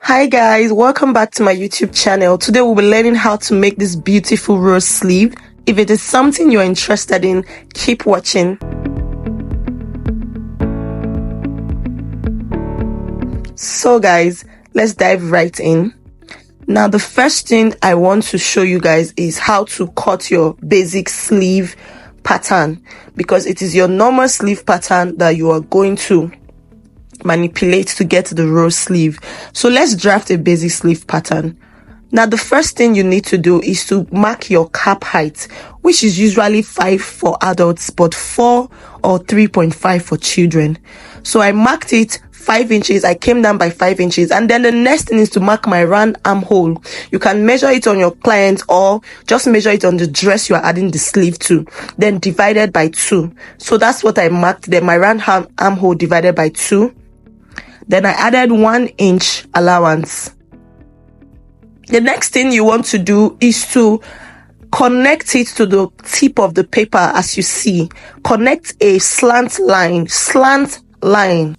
Hi guys, welcome back to my YouTube channel. Today we'll be learning how to make this beautiful rose sleeve. If it is something you're interested in, keep watching. So guys, let's dive right in. Now the first thing I want to show you guys is how to cut your basic sleeve pattern, because it is your normal sleeve pattern that you are going to manipulate to get the rose sleeve. So let's draft a basic sleeve pattern. Now the first thing you need to do is to mark your cap height, which is usually 5 for adults but 4 or 3.5 for children. So I marked it 5 inches. I came down by 5 inches, and then the next thing is to mark my round armhole. You can measure it on your client or just measure it on the dress you are adding the sleeve to, then divided by 2. So that's what I marked there, my round armhole divided by 2. Then I added 1 inch allowance. The next thing you want to do is to connect it to the tip of the paper. As you see, connect a slant line.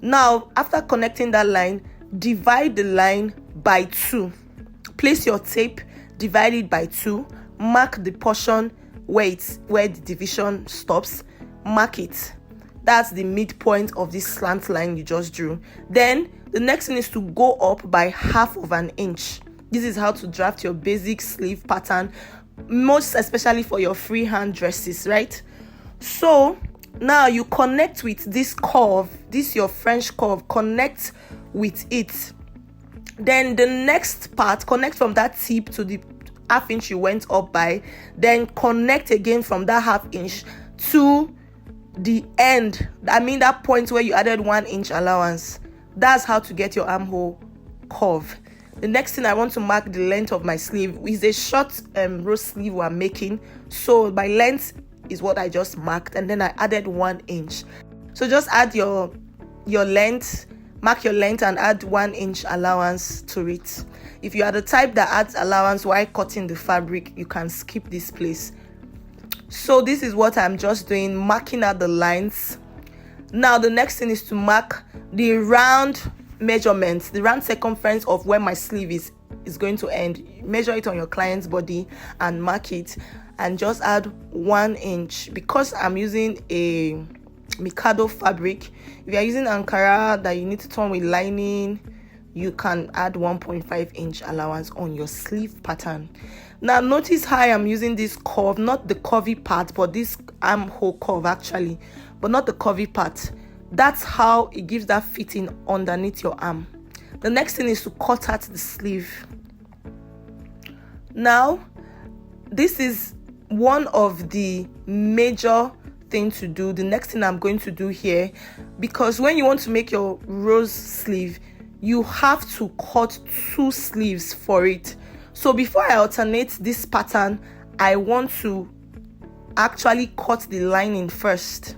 Now, after connecting that line, divide the line by 2. Place your tape, divide it by 2. Mark the portion where the division stops. Mark it. That's the midpoint of this slant line you just drew. Then the next thing is to go up by 1/2 inch. This is how to draft your basic sleeve pattern, most especially for your freehand dresses, right? So now you connect with this curve, this your French curve, connect with it. Then the next part, connect from that tip to the 1/2 inch you went up by, then connect again from that 1/2 inch to the end. I mean that point where you added 1 inch allowance. That's how to get your armhole curve. The next thing I want to mark the length of my sleeve is a short rose sleeve we're making. So my length is what I just marked, and then I added 1 inch. So just add your length, mark your length and add 1 inch allowance to it. If you are the type that adds allowance while cutting the fabric, you can skip this place. So this is what I'm just doing, marking out the lines. Now the next thing is to mark the round measurements, the round circumference of where my sleeve is going to end. Measure it on your client's body and mark it, and just add 1 inch. Because I'm using a Mikado fabric, if you are using Ankara that you need to turn with lining, you can add 1.5 inch allowance on your sleeve pattern. Now notice how I am using this curve, not the curvy part, but this armhole curve actually, but not the curvy part. That's how it gives that fitting underneath your arm. The next thing is to cut out the sleeve. Now this is one of the major things to do. The next thing I'm going to do here, because when you want to make your rose sleeve, you have to cut 2 sleeves for it. So before I alternate this pattern, I want to actually cut the lining first.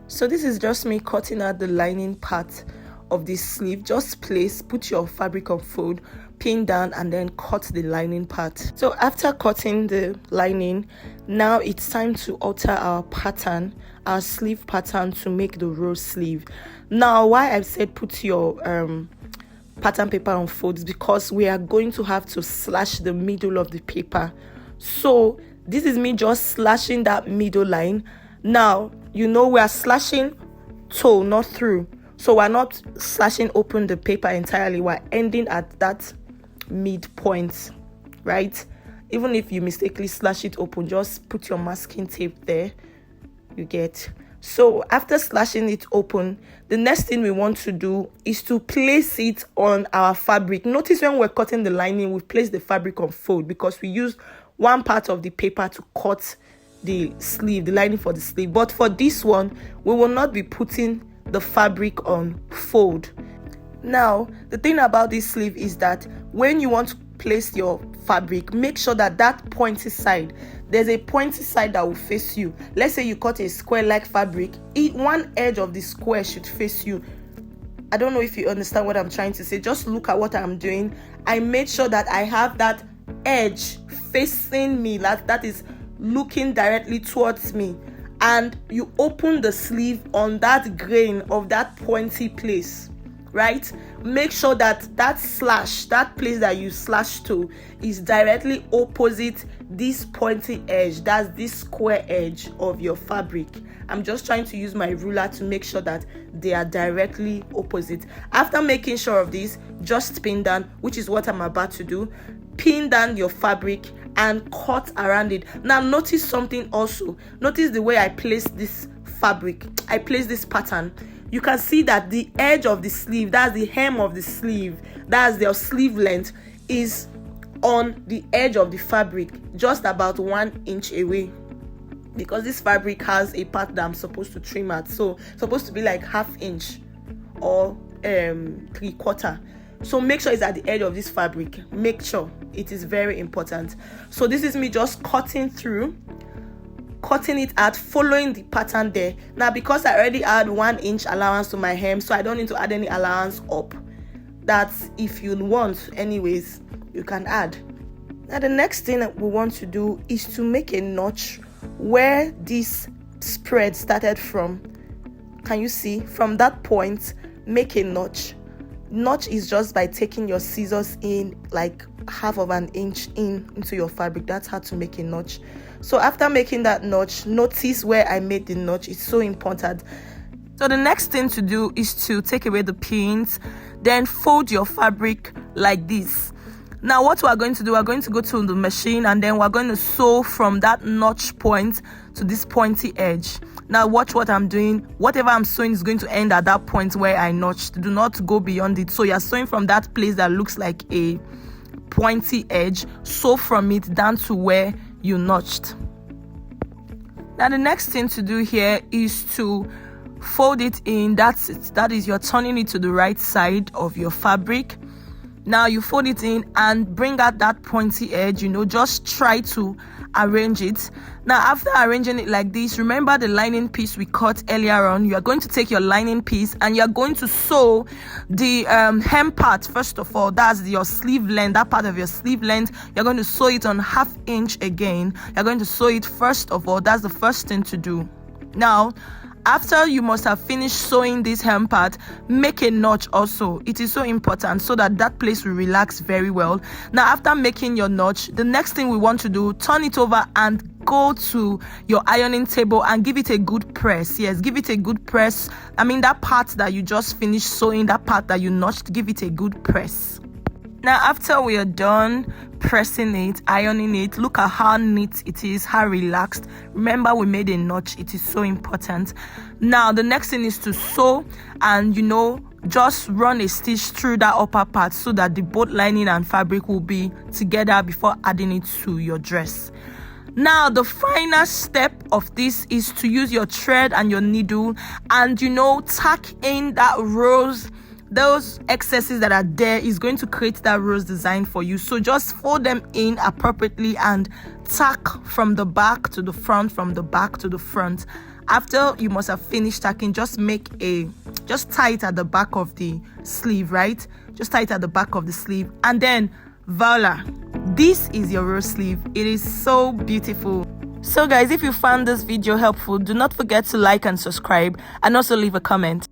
So this is just me cutting out the lining part of this sleeve. Just put your fabric on fold, pin down, and then cut the lining part. So after cutting the lining, now it's time to alter our pattern, our sleeve pattern, to make the rose sleeve. Now why I've said put your pattern paper on fold is because we are going to have to slash the middle of the paper. So this is me just slashing that middle line. Now you know we are slashing toe, not through. So we're not slashing open the paper entirely, we're ending at that midpoint, right? Even if you mistakenly slash it open, just put your masking tape there, you get. So after slashing it open, the next thing we want to do is to place it on our fabric. Notice when we're cutting the lining, we place the fabric on fold because we used one part of the paper to cut the sleeve, the lining for the sleeve. But for this one, we will not be putting the fabric on fold. Now the thing about this sleeve is that when you want to place your fabric, make sure that that pointy side, there's a pointy side that will face you. Let's say you cut a square like fabric, one edge of the square should face you. I don't know if you understand what I'm trying to say. Just look at what I'm doing. I made sure that I have that edge facing me, that is looking directly towards me. and you open the sleeve on that grain of that pointy place, right? Make sure that that slash, that place that you slash to, is directly opposite this pointy edge. That's this square edge of your fabric. I'm just trying to use my ruler to make sure that they are directly opposite. After making sure of this, just pin down, which is what I'm about to do. Pin down your fabric and cut around it. Now notice something also. Notice the way I place this fabric. I place this pattern. You can see that the edge of the sleeve, that's the hem of the sleeve, that's their sleeve length, is on the edge of the fabric, just about 1 inch away, because this fabric has a part that I'm supposed to trim at, so it's supposed to be like 1/2 inch or 3/4. So make sure it's at the edge of this fabric. Make sure, it is very important. So this is me just cutting it out, following the pattern there. Now because I already add 1 inch allowance to my hem, so I don't need to add any allowance up. That's if you want, anyways, you can add. Now the next thing that we want to do is to make a notch where this spread started from. Can you see? From that point, make a notch. Notch is just by taking your scissors in like 1/2 inch into your fabric. That's how to make a notch. So after making that notch, notice where I made the notch. It's so important. So the next thing to do is to take away the pins, then fold your fabric like this. Now what we're going to do, we're going to go to the machine and then we're going to sew from that notch point to this pointy edge. Now watch what I'm doing. Whatever I'm sewing is going to end at that point where I notched. Do not go beyond it. So you're sewing from that place that looks like a pointy edge, sew from it down to where you notched. Now the next thing to do here is to fold it in. That's it. That is, you're turning it to the right side of your fabric. Now you fold it in and bring out that pointy edge. Just try to arrange it. Now after arranging it like this, remember the lining piece we cut earlier on. You are going to take your lining piece and you are going to sew the hem part. First of all, that's your sleeve length, that part of your sleeve length. You're going to sew it on 1/2 inch again. You're going to sew it first of all. That's the first thing to do. Now after you must have finished sewing this hem part, make a notch also. It is so important so that that place will relax very well. Now after making your notch, the next thing we want to do, turn it over and go to your ironing table and give it a good press. Yes, give it a good press. That part that you just finished sewing, that part that you notched, give it a good press. Now after we are done pressing it, ironing it, look at how neat it is, how relaxed. Remember, we made a notch. It is so important. Now the next thing is to sew and just run a stitch through that upper part so that the both lining and fabric will be together before adding it to your dress. Now the final step of this is to use your thread and your needle and tack in that rose. Those excesses that are there is going to create that rose design for you. So just fold them in appropriately and tack from the back to the front, from the back to the front. After you must have finished tacking, just tie it at the back of the sleeve, right? Just tie it at the back of the sleeve and then voila, this is your rose sleeve. It is so beautiful. So guys, if you found this video helpful, do not forget to like and subscribe and also leave a comment.